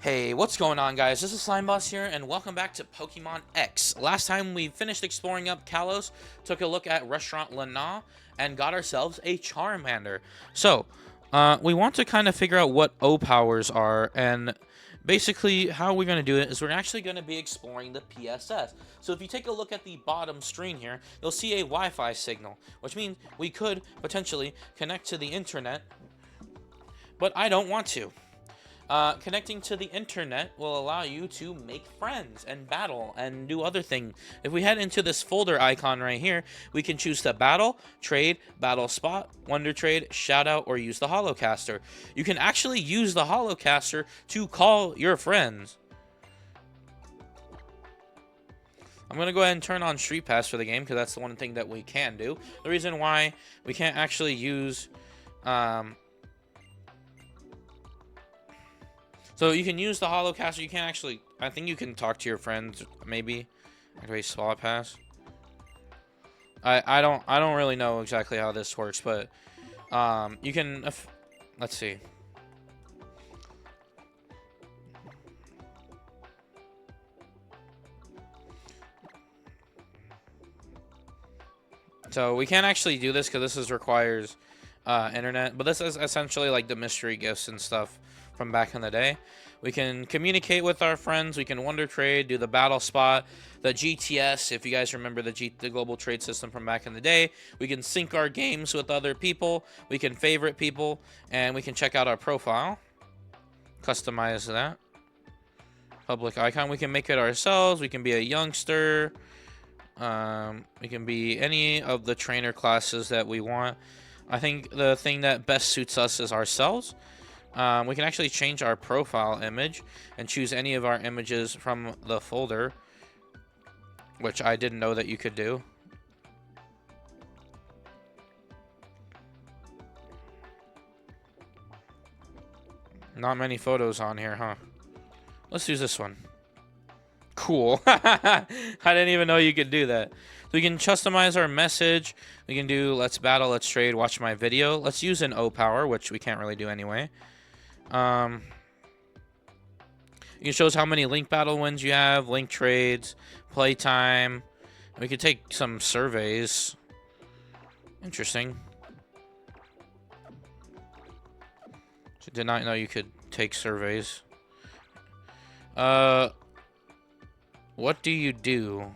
Hey, what's going on, guys? This is Slimeboss here, and welcome back to Pokemon X. Last time we finished exploring up Kalos, took a look at Restaurant Lana, and got ourselves a Charmander. So, we want to kind of figure out what O-Powers are, and basically how we're going to do it is we're actually going to be exploring the PSS. So if you take a look at the bottom screen here, you'll see a Wi-Fi signal, which means we could potentially connect to the internet, but I don't want to. Connecting to the internet will allow you to make friends and battle and do other things. If we head into this folder icon right here, we can choose to battle, trade, battle spot, wonder trade, shout out, or use the holocaster. You can actually use the holocaster to call your friends. I'm going to go ahead and turn on Street Pass for the game because that's the one thing that we can do. The reason why we can't actually use... So you can use the holocaster. You can actually, I think you can talk to your friends, maybe. Activate slot pass. I don't really know exactly how this works, but you can. Let's see. So we can't actually do this because this requires internet, but this is essentially like the mystery gifts and stuff from back in the day. We can communicate with our friends. We can wonder trade, do the battle spot, the GTS. If you guys remember the global trade system from back in the day, we can sync our games with other people. We can favorite people, and we can check out our profile. Customize that. Public icon. We can make it ourselves. We can be a youngster. We can be any of the trainer classes that we want. I think the thing that best suits us is ourselves. We can actually change our profile image and choose any of our images from the folder, which I didn't know that you could do. Not many photos on here, huh? Let's use this one. Cool. I didn't even know you could do that. So we can customize our message. We can do let's battle, let's trade, watch my video. Let's use an O-Power, which we can't really do anyway. It shows how many link battle wins you have, link trades, playtime. We could take some surveys. Interesting. Did not know you could take surveys. What do you do?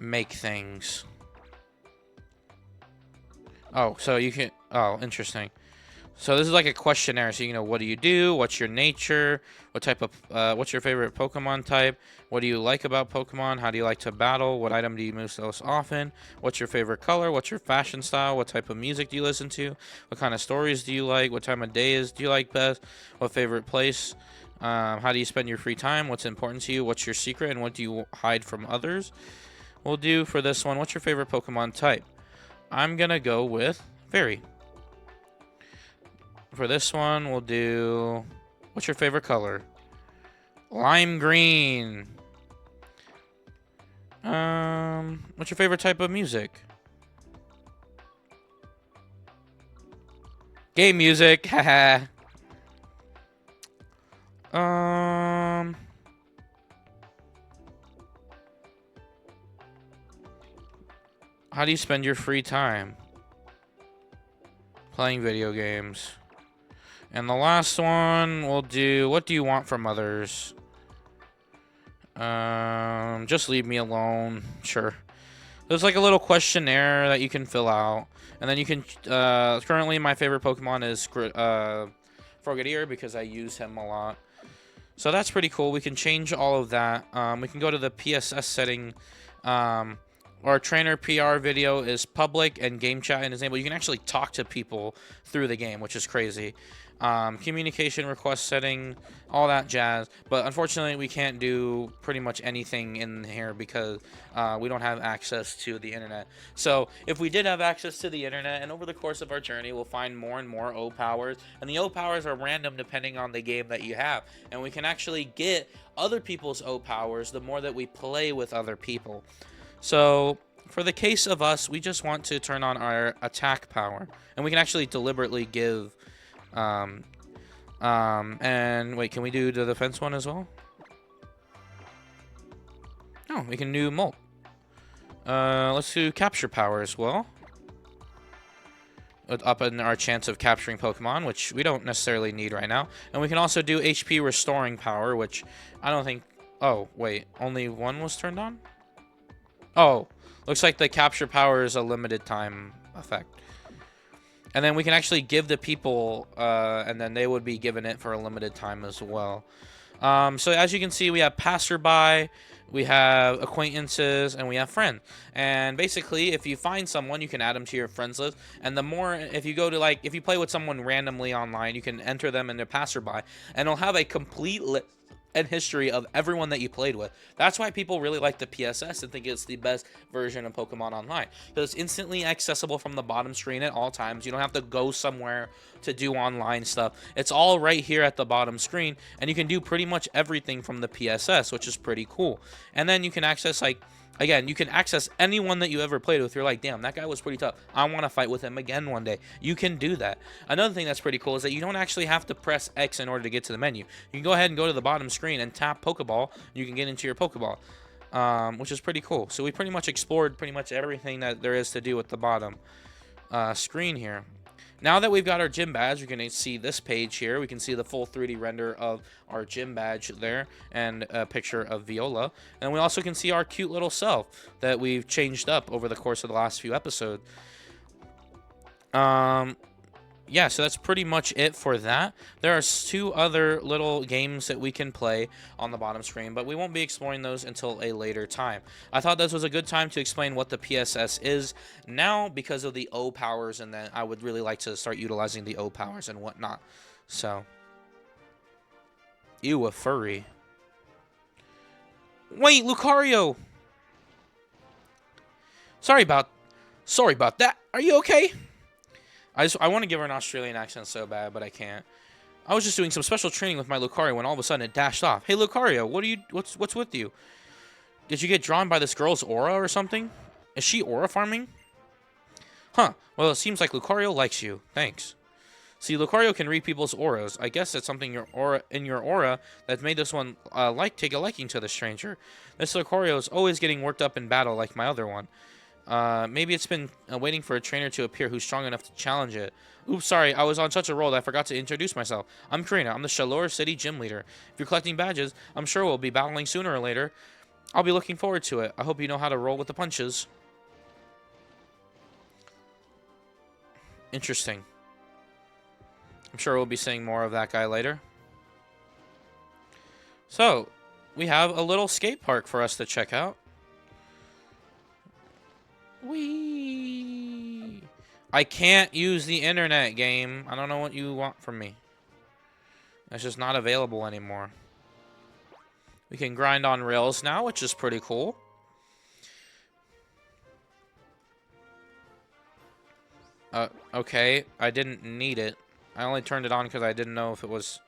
Make things. Oh, so you can... Oh, interesting. So this is like a questionnaire. So you know, what do you do? What's your nature? What type of... what's your favorite Pokemon type? What do you like about Pokemon? How do you like to battle? What item do you use most often? What's your favorite color? What's your fashion style? What type of music do you listen to? What kind of stories do you like? What time of day do you like best? What favorite place? How do you spend your free time? What's important to you? What's your secret? And what do you hide from others? We'll do for this one, what's your favorite Pokemon type? I'm going to go with Fairy. For this one, we'll do... What's your favorite color? Lime green. What's your favorite type of music? Game music. Haha. How do you spend your free time? Playing video games. And the last one we'll do, what do you want from others? Just leave me alone. Sure. There's like a little questionnaire that you can fill out. And then you can, currently my favorite Pokemon is Frogadier because I use him a lot. So that's pretty cool. We can change all of that. We can go to the PSS setting. Our trainer PR video is public and game chat is enabled. You can actually talk to people through the game, which is crazy. Communication request setting, all that jazz. But unfortunately, we can't do pretty much anything in here because we don't have access to the internet. So if we did have access to the internet, and over the course of our journey, we'll find more and more O-Powers. And the O-Powers are random depending on the game that you have. And we can actually get other people's O-Powers the more that we play with other people. So for the case of us, we just want to turn on our attack power. And we can actually deliberately give... and wait, can we do the defense one as well? No, we can do molt. Let's do capture power as well. Up in our chance of capturing Pokemon, which we don't necessarily need right now. And we can also do HP restoring power, which I don't think... Oh, wait. Only one was turned on? Oh, looks like the capture power is a limited time effect. And then we can actually give the people, and then they would be given it for a limited time as well. So as you can see, we have passerby, we have acquaintances, and we have friend. And basically, if you find someone, you can add them to your friends list. And the more, if you go to like, if you play with someone randomly online, you can enter them in their passerby, and it'll have a complete list and history of everyone that you played with. That's why people really like the PSS and think it's the best version of Pokemon Online, because it's instantly accessible from the bottom screen at all times. You don't have to go somewhere to do online stuff. It's all right here at the bottom screen, and you can do pretty much everything from the PSS, which is pretty cool. And then you can access, like, again, you can access anyone that you ever played with. You're like, damn, that guy was pretty tough. I want to fight with him again one day. You can do that. Another thing that's pretty cool is that you don't actually have to press X in order to get to the menu. You can go ahead and go to the bottom screen and tap Pokeball. You can get into your Pokeball, which is pretty cool. So we pretty much explored pretty much everything that there is to do with the bottom screen here. Now that we've got our gym badge, we're going to see this page here. We can see the full 3D render of our gym badge there and a picture of Viola. And we also can see our cute little self that we've changed up over the course of the last few episodes. Yeah, so that's pretty much it for that. There are 2 other little games that we can play on the bottom screen, but we won't be exploring those until a later time. I thought this was a good time to explain what the PSS is now because of the O-Powers, and then I would really like to start utilizing the O-Powers and whatnot. So, ew, a furry. Wait, Lucario! Sorry about that. Are you okay? I want to give her an Australian accent so bad, but I can't. I was just doing some special training with my Lucario when all of a sudden it dashed off. Hey, Lucario, what's with you? Did you get drawn by this girl's aura or something? Is she aura farming? Huh. Well, it seems like Lucario likes you. Thanks. See, Lucario can read people's auras. I guess that's something in your aura that made this one take a liking to the stranger. This Lucario is always getting worked up in battle like my other one. Maybe it's been waiting for a trainer to appear who's strong enough to challenge it. Oops, sorry, I was on such a roll that I forgot to introduce myself. I'm Karina, I'm the Chaleur City Gym Leader. If you're collecting badges, I'm sure we'll be battling sooner or later. I'll be looking forward to it. I hope you know how to roll with the punches. Interesting. I'm sure we'll be seeing more of that guy later. So, we have a little skate park for us to check out. Whee! I can't use the internet, game. I don't know what you want from me. It's just not available anymore. We can grind on rails now, which is pretty cool. Okay. I didn't need it. I only turned it on because I didn't know if it was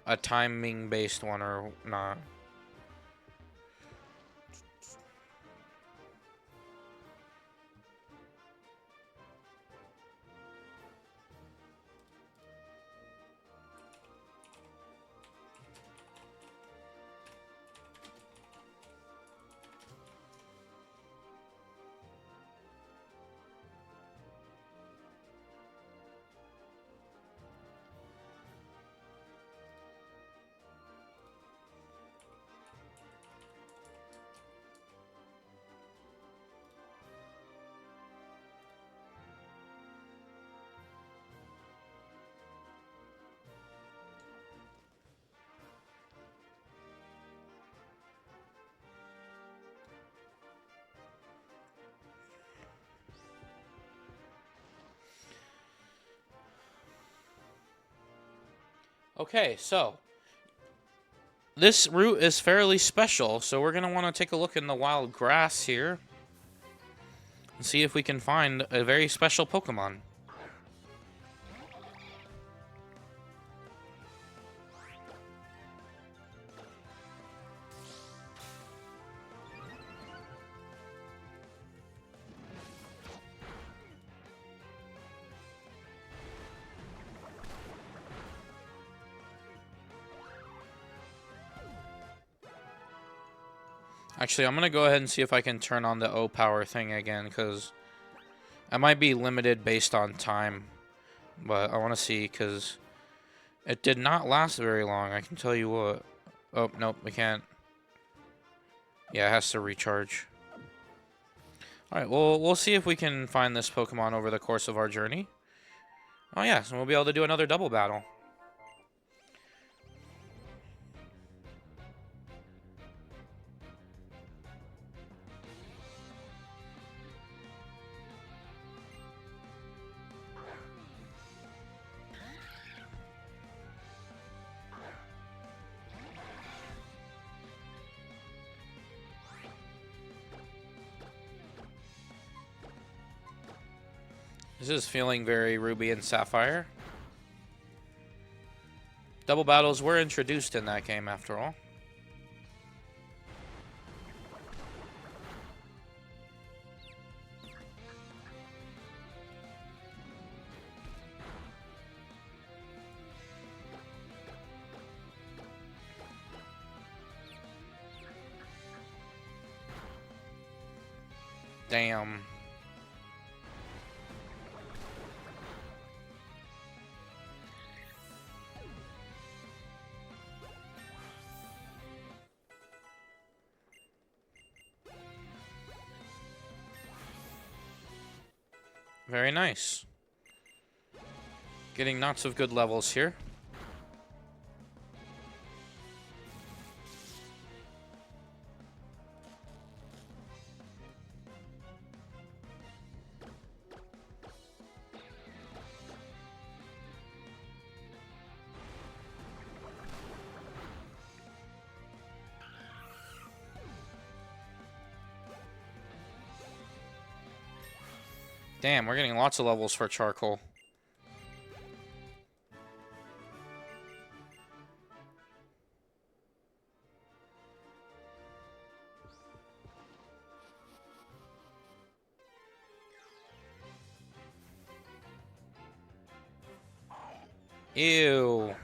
a timing-based one or not. Okay, so this route is fairly special, so we're going to want to take a look in the wild grass here and see if we can find a very special Pokemon. Actually, I'm gonna go ahead and see if I can turn on the O-Power thing again, because I might be limited based on time. But I want to see, because it did not last very long, I can tell you what. Oh, nope, we can't. Yeah, it has to recharge. Alright, well, we'll see if we can find this Pokemon over the course of our journey. Oh yeah, so we'll be able to do another double battle. This is feeling very Ruby and Sapphire. Double battles were introduced in that game, after all. Damn. Very nice. Getting lots of good levels here. Damn, we're getting lots of levels for Charcoal. Ew.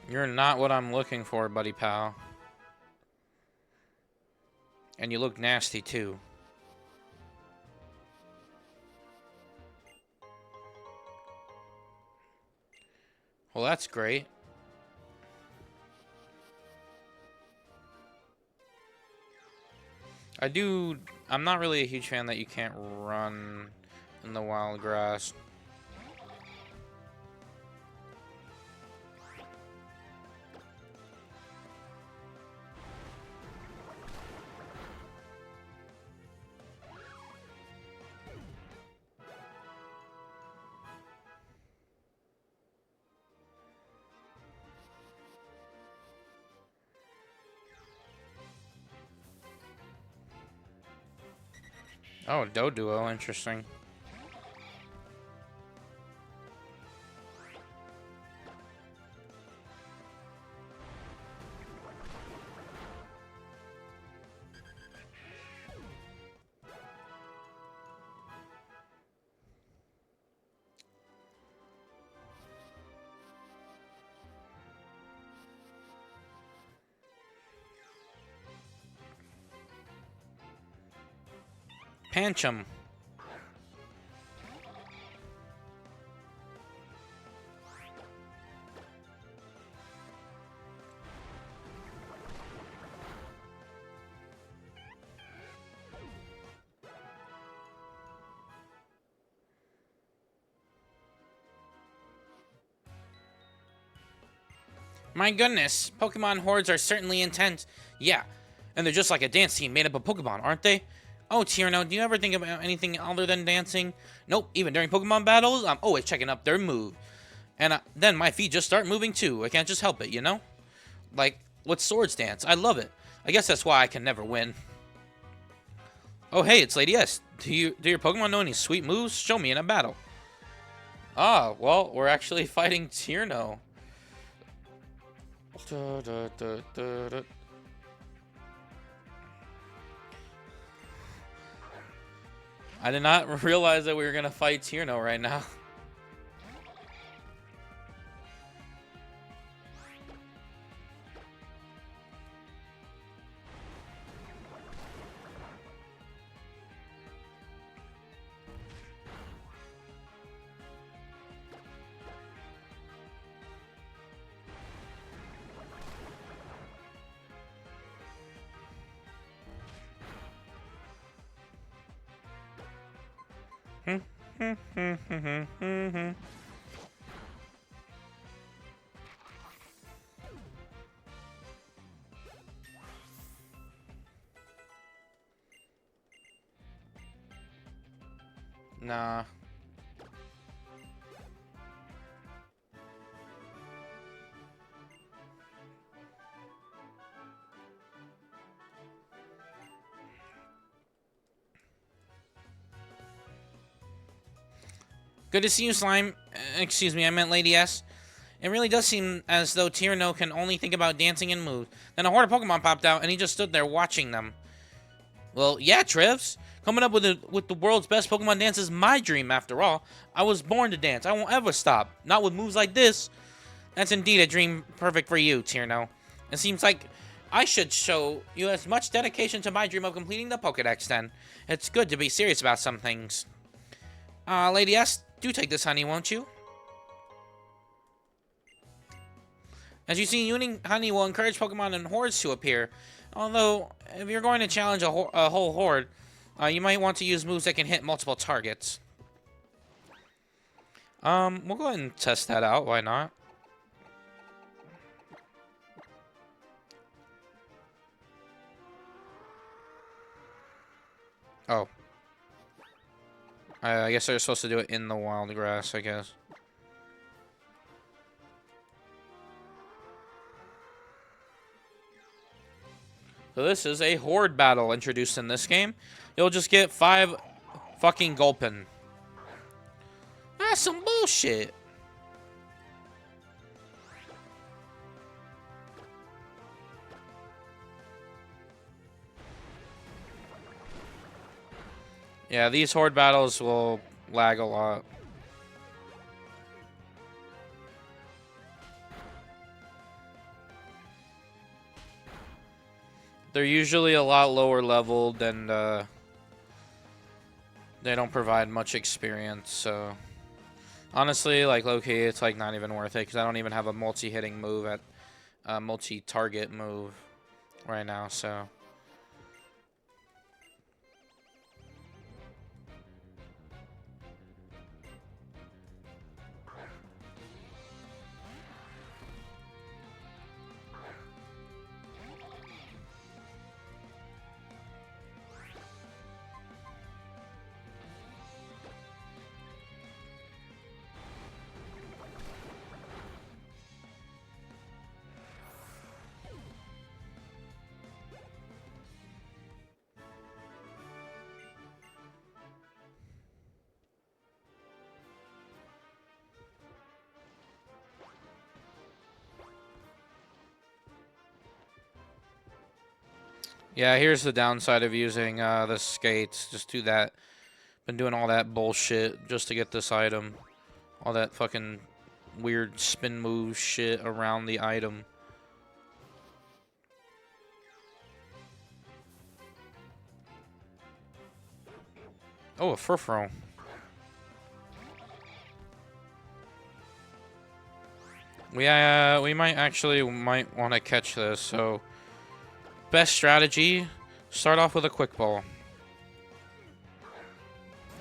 You're not what I'm looking for, buddy pal. And you look nasty, too. Well, that's great. I'm not really a huge fan that you can't run in the wild grass. Oh, Doduo, interesting. Pancham. My goodness, Pokemon hordes are certainly intense. Yeah, and they're just like a dance team made up of Pokemon, aren't they? Oh, Tierno, do you ever think about anything other than dancing? Nope, even during Pokemon battles, I'm always checking up their move. And then my feet just start moving too. I can't just help it, you know? Like, with Swords Dance. I love it. I guess that's why I can never win. Oh, hey, it's Lady S. Do your Pokemon know any sweet moves? Show me in a battle. Ah, well, we're actually fighting Tierno. I did not realize that we were gonna fight Tierno right now. Nah. Good to see you, Slime. Excuse me, I meant Lady S. It really does seem as though Tierno can only think about dancing and moves. Then a horde of Pokemon popped out, and he just stood there watching them. Well, yeah, Trivs. Coming up with the world's best Pokemon dance is my dream, after all. I was born to dance. I won't ever stop. Not with moves like this. That's indeed a dream perfect for you, Tierno. It seems like I should show you as much dedication to my dream of completing the Pokedex, then. It's good to be serious about some things. Lady S, do take this honey, won't you? As you see, using honey will encourage Pokemon and hordes to appear. Although, if you're going to challenge a whole horde, you might want to use moves that can hit multiple targets. We'll go ahead and test that out. Why not? Oh. I guess they're supposed to do it in the wild grass, I guess. So this is a horde battle introduced in this game. You'll just get 5 fucking Gulpin. That's some bullshit. Yeah, these horde battles will lag a lot. They're usually a lot lower leveled and they don't provide much experience, so honestly, like, low-key, it's like not even worth it because I don't even have a multi-hitting move at multi-target move right now, so. Yeah, here's the downside of using the skates. Just do that. Been doing all that bullshit just to get this item. All that fucking weird spin move shit around the item. Oh, a Furfrou. We might want to catch this, so best strategy, start off with a quick ball.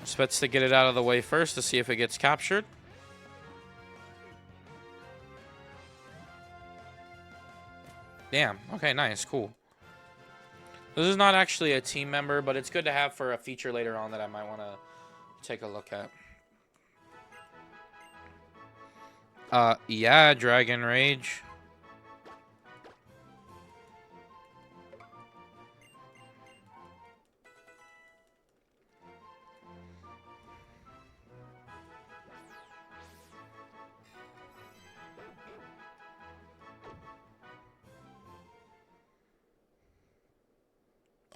Expects to get it out of the way first to see if it gets captured. Damn. Okay, nice. Cool. This is not actually a team member, but it's good to have for a feature later on that I might want to take a look at. Yeah, Dragon Rage.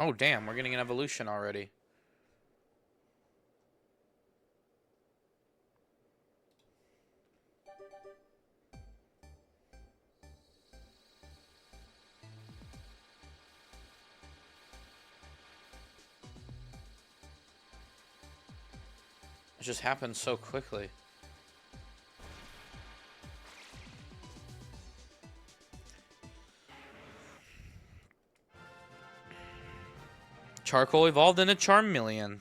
Oh, damn, we're getting an evolution already. It just happens so quickly. Charcoal evolved into Charmeleon.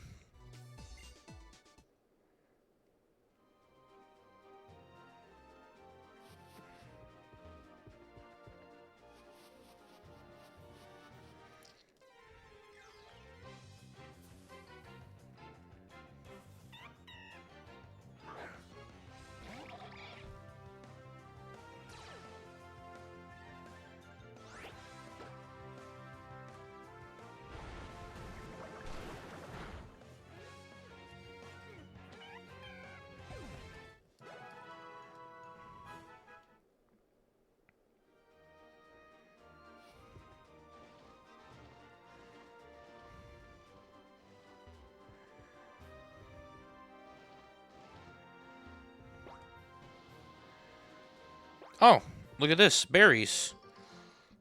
Oh, look at this. Berries.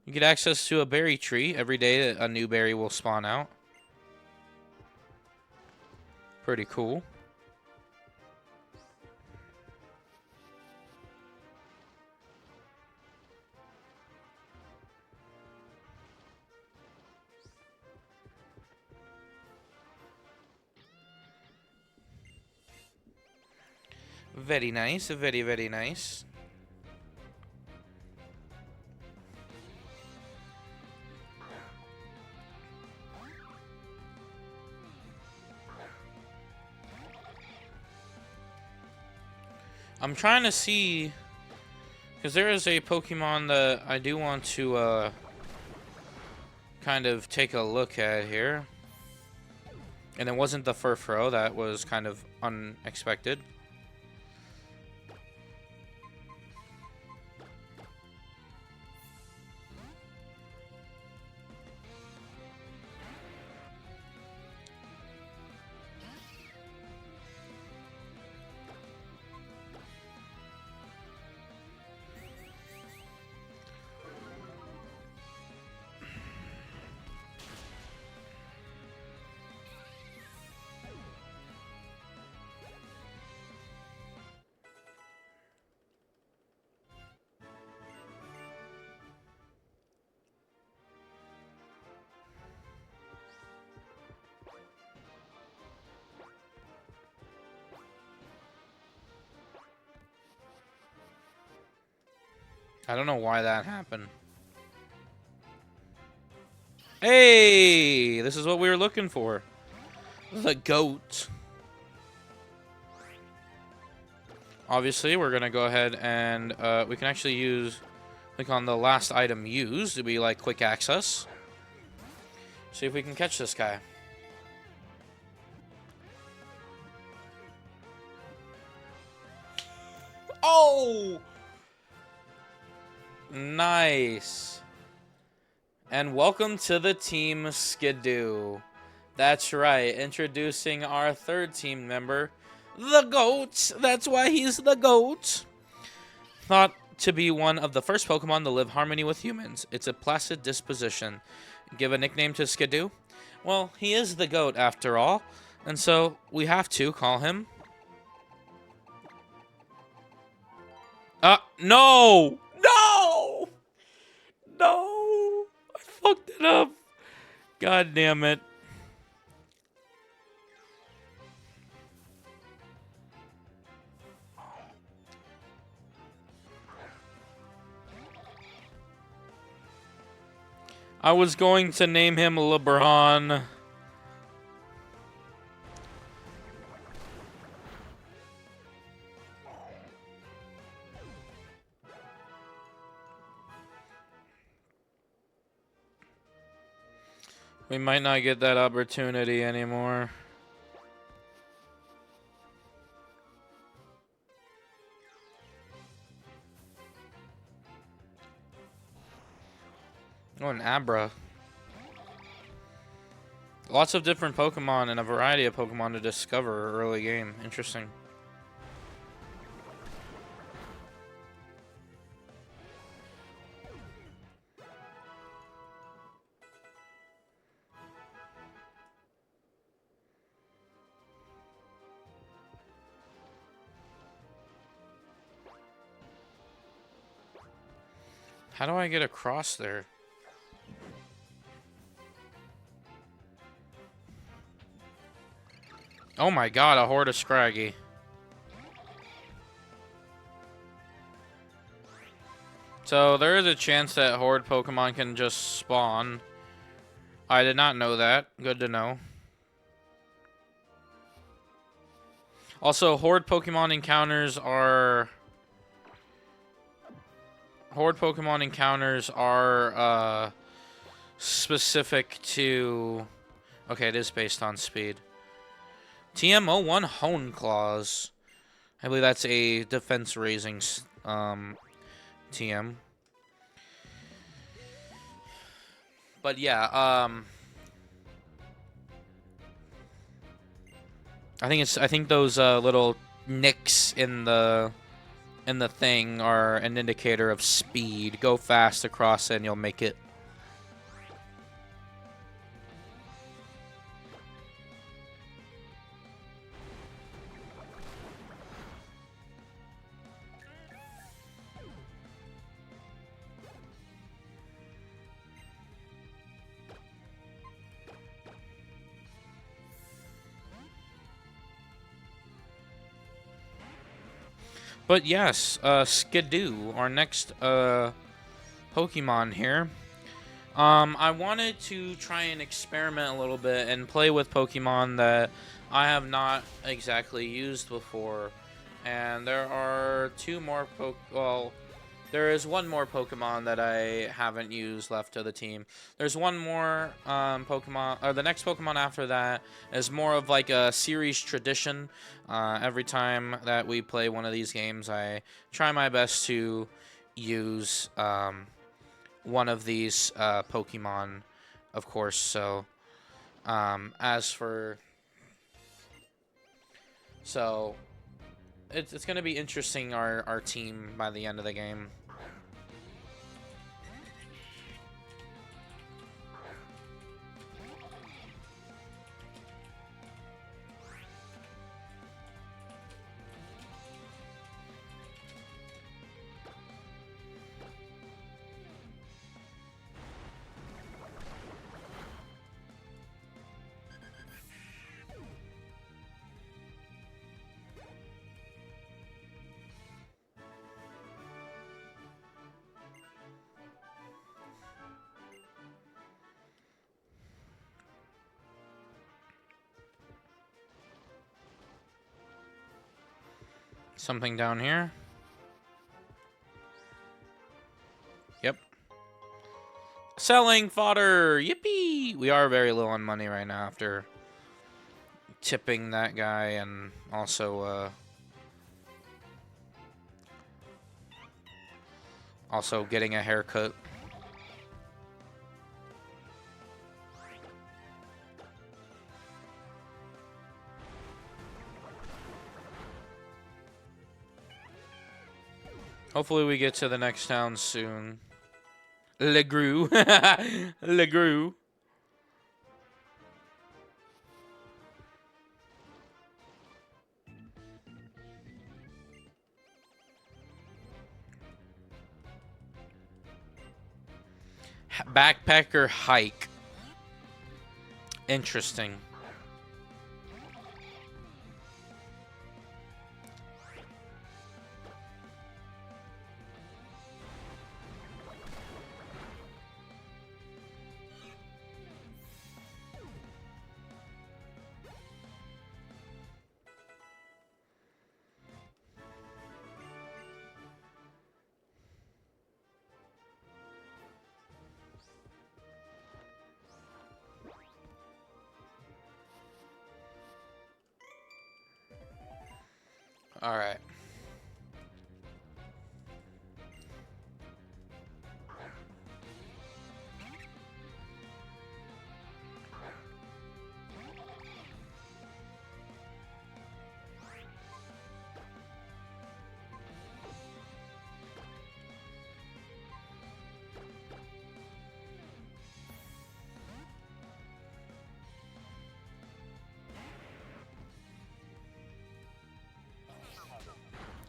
You get access to a berry tree. Every day a new berry will spawn out. Pretty cool. Very nice. Very, very nice. I'm trying to see, because there is a Pokemon that I do want to kind of take a look at here. And it wasn't the Furfrou. That was kind of unexpected. I don't know why that happened. Hey! This is what we were looking for. The goat. Obviously, we're going to go ahead and we can actually use, click on the last item used to be like quick access. See if we can catch this guy. Oh! Nice. And welcome to the team Skidoo. That's right, introducing our third team member, the GOAT. That's why he's the GOAT. Thought to be one of the first Pokemon to live harmony with humans. It's a placid disposition. Give a nickname to Skidoo? Well, he is the GOAT after all, and so we have to call him... No! No! No! I fucked it up. God damn it. I was going to name him LeBron. We might not get that opportunity anymore. Oh, an Abra. Lots of different Pokemon and a variety of Pokemon to discover early game. Interesting. How do I get across there? Oh my god, a horde of Scraggy. So there is a chance that horde Pokemon can just spawn. I did not know that. Good to know. Also, horde Pokemon encounters are... Horde Pokemon encounters are specific to... Okay, it is based on speed. TM01 Hone Claws. I believe that's a defense raising TM. But yeah, I think those little nicks in the thing are an indicator of speed. Go fast across it and you'll make it. But yes, Skidoo, our next Pokemon here. I wanted to try and experiment a little bit and play with Pokemon that I have not exactly used before. And there are two more well, there is one more Pokemon that I haven't used left to the team. There's one more Pokemon, or the next Pokemon after that is more of like a series tradition. Every time that we play one of these games, I try my best to use one of these Pokemon, of course. So, so it's gonna be interesting, our team by the end of the game. Something down here. Yep. Selling fodder! Yippee! We are very low on money right now after tipping that guy and also getting a haircut. Hopefully we get to the next town soon. Legru. Legru. Backpacker hike. Interesting. All right.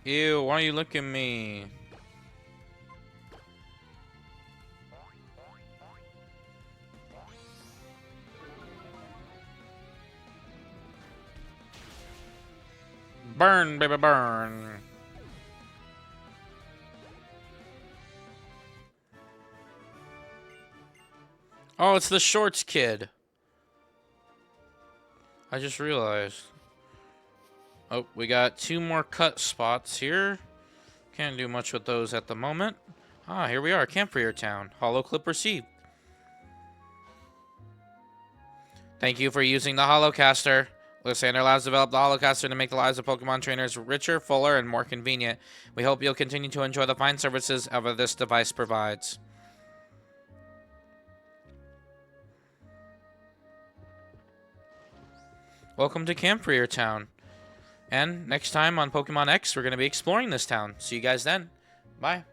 Ew, why are you looking at me? Burn, baby, burn. Oh, it's the shorts kid. I just realized. Oh, we got 2 more cut spots here. Can't do much with those at the moment. Ah, here we are, Campfire Town. Hollow clip received. Thank you for using the Holocaster. Lysander Labs developed the Holocaster to make the lives of Pokemon trainers richer, fuller, and more convenient. We hope you'll continue to enjoy the fine services of this device provides. Welcome to Campfire Town. And next time on Pokemon X, we're going to be exploring this town. See you guys then. Bye.